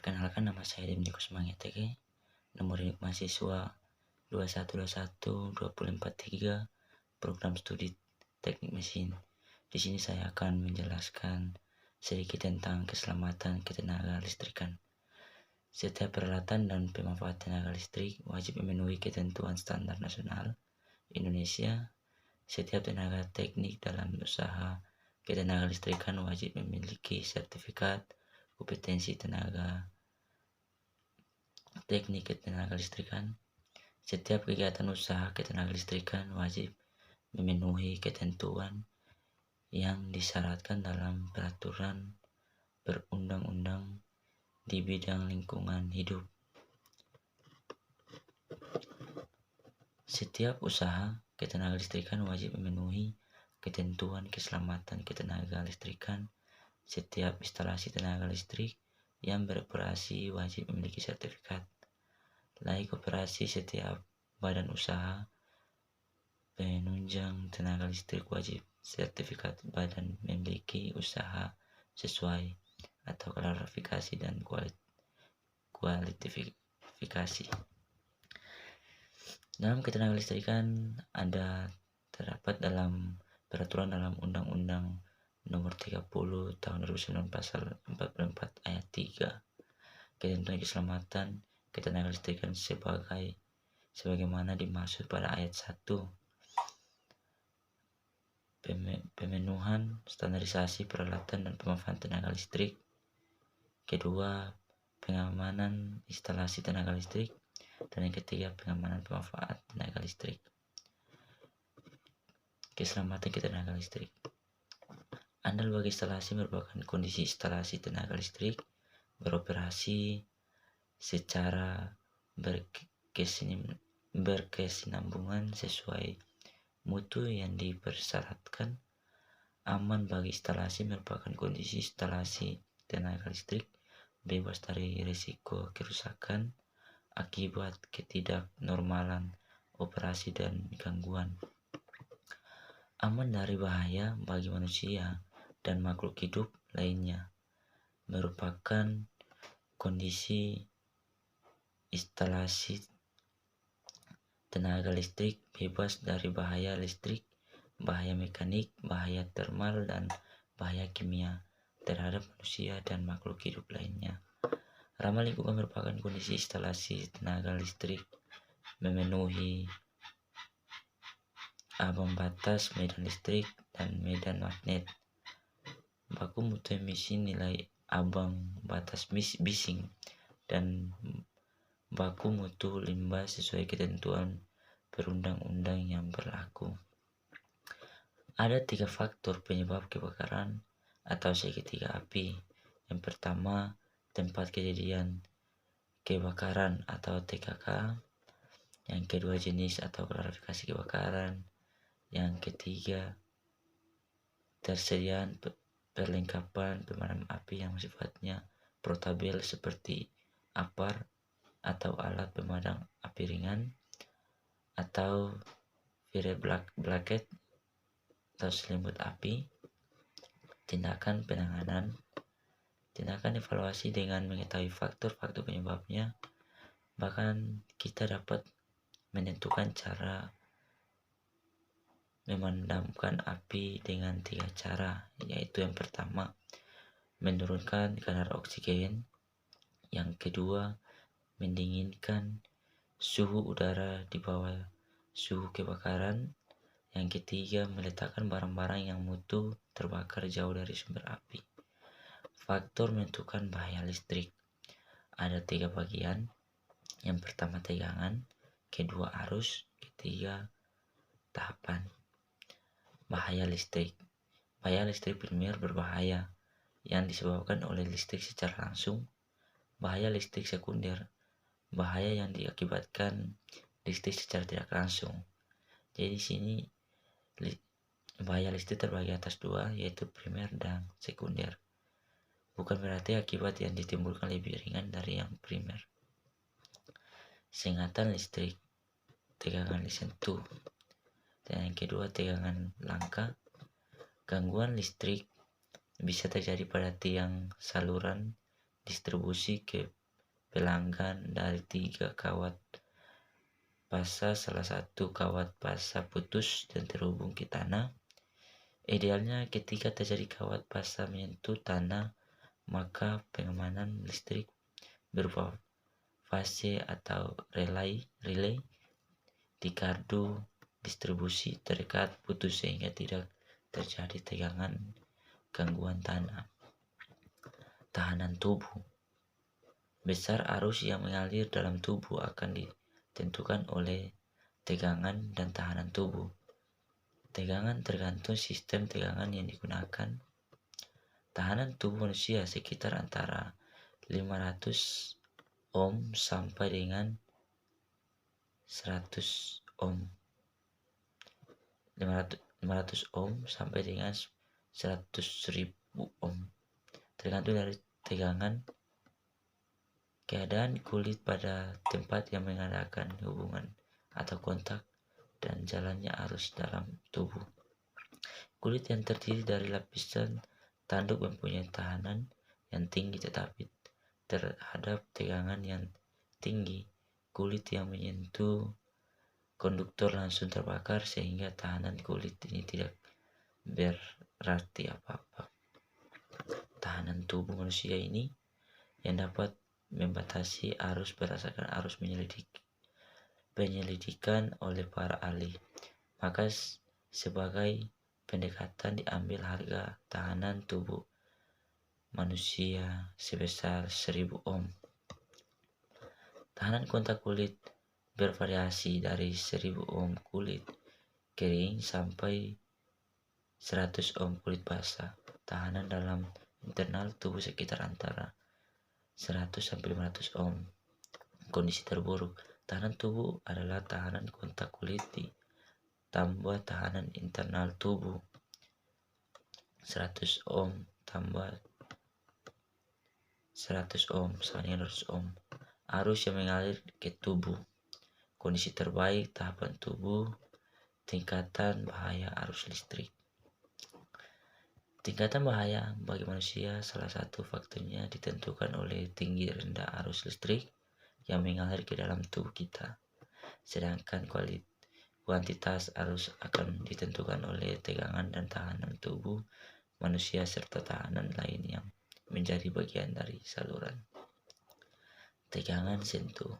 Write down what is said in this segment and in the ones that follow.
Perkenalkan, nama saya Dimnikus Mangeteke, nomor induk mahasiswa 2121243, program studi teknik mesin. Di sini saya akan menjelaskan sedikit tentang keselamatan ketenaga listrikan. Setiap peralatan dan pemanfaat tenaga listrik wajib memenuhi ketentuan standar nasional Indonesia. Setiap tenaga teknik dalam usaha ketenaga listrikan wajib memiliki sertifikat kompetensi tenaga teknik ketenaga listrikan. Setiap kegiatan usaha ketenaga listrikan wajib memenuhi ketentuan yang disyaratkan dalam peraturan perundang-undang di bidang lingkungan hidup. Setiap usaha ketenaga listrikan wajib memenuhi ketentuan keselamatan ketenaga listrikan. Setiap instalasi tenaga listrik yang beroperasi wajib memiliki sertifikat layak operasi. Setiap badan usaha penunjang tenaga listrik wajib sertifikat badan memiliki usaha sesuai atau klarifikasi dan kualifikasi. Dalam ketenaga listrikan terdapat dalam peraturan dalam Undang-Undang Nomor 30 Tahun 2009 Pasal 44 Ayat 3. Ketentuan keselamatan ketenaga listrikan sebagaimana dimaksud pada ayat 1. Pemenuhan standarisasi peralatan dan pemanfaatan tenaga listrik. Kedua, pengamanan instalasi tenaga listrik. Dan yang ketiga, pengamanan pemanfaat tenaga listrik. Keselamatan ketenaga listrik. Andal bagi instalasi merupakan kondisi instalasi tenaga listrik beroperasi secara berkesinambungan sesuai mutu yang dipersyaratkan. Aman bagi instalasi merupakan kondisi instalasi tenaga listrik bebas dari risiko kerusakan akibat ketidaknormalan operasi dan gangguan. Aman dari bahaya bagi manusia dan makhluk hidup lainnya merupakan kondisi instalasi tenaga listrik bebas dari bahaya listrik, bahaya mekanik, bahaya termal, dan bahaya kimia terhadap manusia dan makhluk hidup lainnya. Ramah lingkungan merupakan kondisi instalasi tenaga listrik memenuhi ambang batas medan listrik dan medan magnet. Baku mutu emisi nilai ambang batas bising dan baku mutu limbah sesuai ketentuan perundang-undang yang berlaku. Ada 3 faktor penyebab kebakaran atau segitiga api. Yang pertama, tempat kejadian kebakaran atau TKK. Yang kedua, jenis atau klarifikasi kebakaran. Yang ketiga, tersediaan perlengkapan pemadam api yang sifatnya portabel seperti APAR atau alat pemadam api ringan, atau fire blanket atau selimut api. Tindakan penanganan. Tindakan evaluasi dengan mengetahui faktor-faktor penyebabnya. Bahkan kita dapat menentukan cara memadamkan api dengan 3 cara, yaitu yang pertama, menurunkan kadar oksigen. Yang kedua, mendinginkan suhu udara di bawah suhu kebakaran. Yang ketiga, meletakkan barang-barang yang mutu terbakar jauh dari sumber api. Faktor menentukan bahaya listrik. Ada 3 bagian. Yang pertama, tegangan. Kedua, arus. Ketiga, tahapan. Bahaya listrik. Bahaya listrik primer berbahaya yang disebabkan oleh listrik secara langsung. Bahaya listrik sekunder, bahaya yang diakibatkan listrik secara tidak langsung. Jadi di sini bahaya listrik terbagi atas 2, yaitu primer dan sekunder. Bukan berarti akibat yang ditimbulkan lebih ringan dari yang primer. Sengatan listrik, tegangan disentuh. Dan yang kedua, tegangan langka. Gangguan listrik bisa terjadi pada tiang saluran distribusi ke pelanggan dari 3 kawat pasa. Salah satu kawat pasa putus dan terhubung ke tanah. Idealnya ketika terjadi kawat pasa menyentuh tanah, maka pengamanan listrik berupa fase atau relay di gardu distribusi terdekat putus sehingga tidak terjadi tegangan gangguan tanah. Tahanan tubuh. Besar arus yang mengalir dalam tubuh akan ditentukan oleh tegangan dan tahanan tubuh. Tegangan tergantung sistem tegangan yang digunakan. Tahanan tubuh manusia sekitar antara 500 ohm sampai dengan 100 ohm. 500 ohm sampai dengan 100.000 ohm. Tergantung dari tegangan, keadaan kulit pada tempat yang mengadakan hubungan atau kontak, dan jalannya arus dalam tubuh. Kulit yang terdiri dari lapisan tanduk mempunyai tahanan yang tinggi tetapi terhadap tegangan yang tinggi, kulit yang menyentuh konduktor langsung terbakar sehingga tahanan kulit ini tidak berarti apa-apa. Tahanan tubuh manusia ini yang dapat membatasi arus berdasarkan arus penyelidikan oleh para ahli. Maka sebagai pendekatan diambil harga tahanan tubuh manusia sebesar 1000 ohm. Tahanan kontak kulit bervariasi dari 1000 ohm kulit kering sampai 100 ohm kulit basah. Tahanan dalam internal tubuh sekitar antara 100 sampai 500 ohm. Kondisi terburuk. Tahanan tubuh adalah tahanan kontak kulit tambah tahanan internal tubuh 100 ohm tambah 100 ohm sama dengan 200 ohm. Arus yang mengalir ke tubuh. Kondisi terbaik tahapan tubuh. Tingkatan bahaya arus listrik. Tingkatan bahaya bagi manusia salah satu faktornya ditentukan oleh tinggi rendah arus listrik yang mengalir ke dalam tubuh kita. Sedangkan kuantitas arus akan ditentukan oleh tegangan dan tahanan tubuh manusia serta tahanan lain yang menjadi bagian dari saluran. Tegangan sentuh.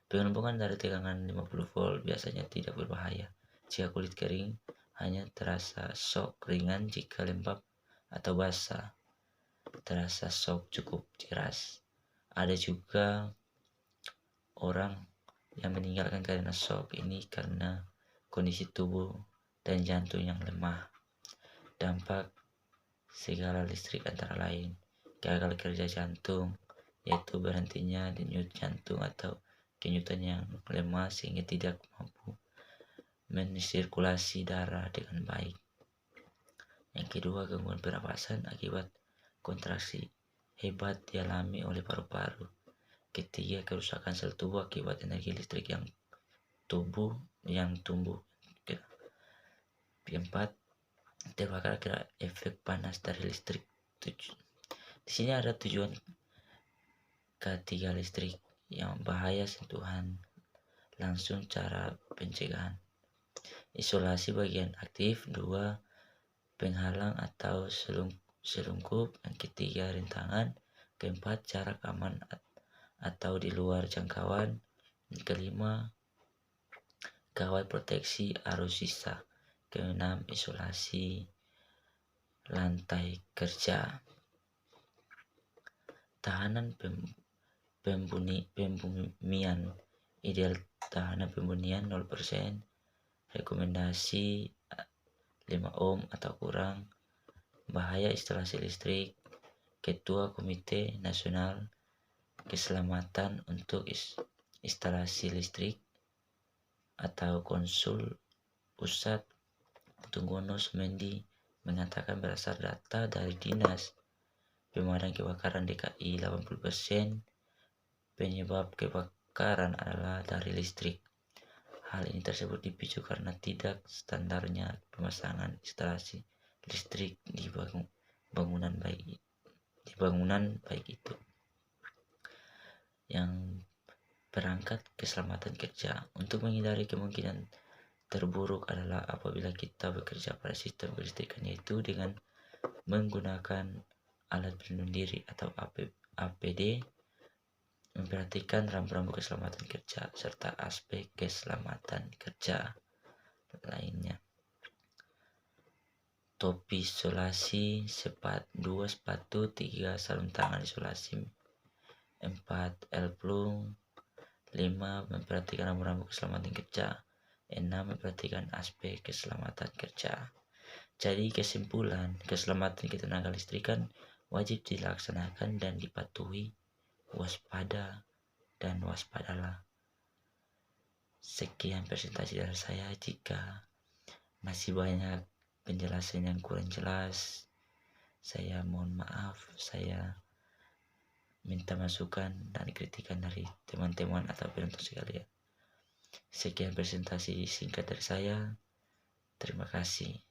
Pengelompokan dari tegangan 50 volt biasanya tidak berbahaya jika kulit kering, hanya terasa shock ringan jika lembab atau basah. Terasa shock cukup keras. Ada juga orang yang meninggalkan karena shock ini karena kondisi tubuh dan jantung yang lemah. Dampak segala listrik antara lain gagal kerja jantung, yaitu berhentinya denyut jantung atau kenyutan yang lemah sehingga tidak mampu mensirkulasi darah dengan baik. Yang kedua, gangguan pernapasan akibat kontraksi hebat dialami oleh paru-paru. Ketiga, kerusakan sel tubuh akibat energi listrik yang tumbuh. Keempat, terbakar akibat efek panas dari listrik. Di sini ada tujuan ketiga listrik yang bahaya sentuhan langsung, cara pencegahan. Isolasi bagian aktif. 2. Penghalang atau selungkup. Yang ketiga, rintangan. Keempat, jarak aman atau di luar jangkauan. Yang kelima, kawat proteksi arus sisa. Keenam, isolasi lantai kerja. Tahanan pembumian. Ideal tahanan pembunyian 0%. Rekomendasi 5 ohm atau kurang. Bahaya instalasi listrik. Ketua Komite Nasional Keselamatan untuk Instalasi Listrik atau Konsul Pusat Tunggono Sumendi mengatakan berdasar data dari Dinas Pemadam Kebakaran DKI, 80% penyebab kebakaran adalah dari listrik. Hal ini tersebut dipicu karena tidak standarnya pemasangan instalasi listrik di bangunan baik itu. Yang berangkat keselamatan kerja. Untuk menghindari kemungkinan terburuk adalah apabila kita bekerja pada sistem kelistrikan, yaitu dengan menggunakan alat pelindung diri atau APD, memperhatikan rambu-rambu keselamatan kerja, serta aspek keselamatan kerja lainnya. Topi isolasi, 2 sepatu, 3 sarung tangan isolasi, 4 elplung, 5 memperhatikan rambu-rambu keselamatan kerja, 6 memperhatikan aspek keselamatan kerja. Jadi kesimpulan, keselamatan ketenaga listrikan wajib dilaksanakan dan dipatuhi. Waspada dan waspadalah. Sekian presentasi dari saya. Jika masih banyak penjelasan yang kurang jelas, saya mohon maaf. Saya minta masukan dan kritikan dari teman-teman atau penonton sekalian. Sekian presentasi singkat dari saya. Terima kasih.